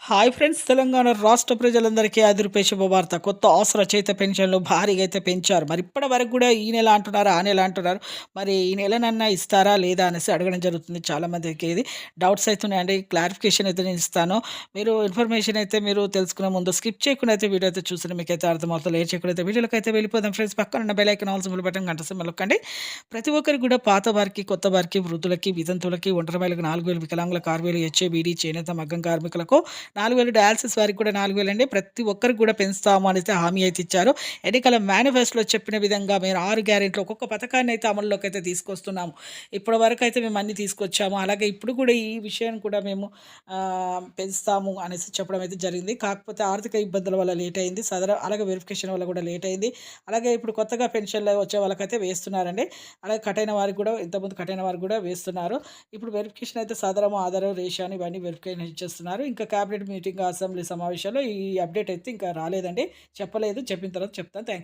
Hi friends! Telangana రాష్ట్ర ప్రజలందరికీ ఆదుర్పే శుభవార్త. కొత్త ఆసరా చేత పెన్షన్‌లు భారీగా అయితే పెంచారు. మరి ఇప్పటి వరకు గూడా ఈ నెల అంటున్నారు, ఆ నెల అంటున్నారు. మరి ఈ నెలనన్నా ఇస్తారా? లేదా? అనేసి అడగడం జరుగుతుంది. చాలామందికి ఇది డౌట్స్ అయితున్నాయండి. క్లారిఫికేషన్ అయితే నేను ఇస్తాను. మీరు ఇన్ఫర్మేషన్ అయితే మీరు తెలుసుకునే ముందు స్కిప్ చేయకుండా అయితే వీడియో అయితే చూస్తేనే మీకైతే అర్థమవుతుంది. లేట్ చేయకుండా అయితే వీడియోలోకి అయితే వెళ్ళిపోదాం ఫ్రెండ్స్. పక్కనున్న bell icon all symbol button గంట సింబల్ నొక్కండి. ప్రతి ఒక్కరికి కూడా పాత వారికి, కొత్త వారికి, వృద్ధులకి, వితంతువులకి, ఒంటరి మహిళలకు 4,000, వికలాంగులకు 6,000, హెచ్ఏ, చేనేత, మగ్గం కార్మికులకు 4,000, డయాలసిస్ వారికి కూడా 4,000 అండి. ప్రతి ఒక్కరికి కూడా పెంచుతాము అనేసి హామీ అయితే ఇచ్చారు. ఎన్నికల మేనిఫెస్టోలో చెప్పిన విధంగా మేము 6 గ్యారెంటీలు ఒక్కొక్క పథకాన్ని అయితే అమల్లోకి అయితే తీసుకొస్తున్నాము. ఇప్పటి వరకు అయితే మేము అన్ని తీసుకొచ్చాము. అలాగే ఇప్పుడు కూడా ఈ విషయాన్ని కూడా మేము పెంచుతాము అనేసి చెప్పడం అయితే జరిగింది. కాకపోతే ఆర్థిక ఇబ్బందుల వల్ల లేట్ అయింది. అలాగే వెరిఫికేషన్ వల్ల కూడా లేట్ అయింది. అలాగే ఇప్పుడు కొత్తగా పెన్షన్లు వచ్చే వాళ్ళకైతే వేస్తున్నారండి. అలాగే కట్ అయిన వారికి కూడా ఇంతకుముందు కట్ అయిన వారికి కూడా వేస్తున్నారు. ఇప్పుడు వెరిఫికేషన్ అయితే సదరము, ఆధారు, రేషన్ ఇవన్నీ వెరిఫికేషన్ ఇచ్చేస్తున్నారు. ఇంకా క్యాబినెట్ మీటింగ్, అసెంబ్లీ సమావేశాల్లో ఈ అప్డేట్ అయితే ఇంకా రాలేదండి. చెప్పలేదు. చెప్పిన తర్వాత చెప్తాను. థాంక్స్.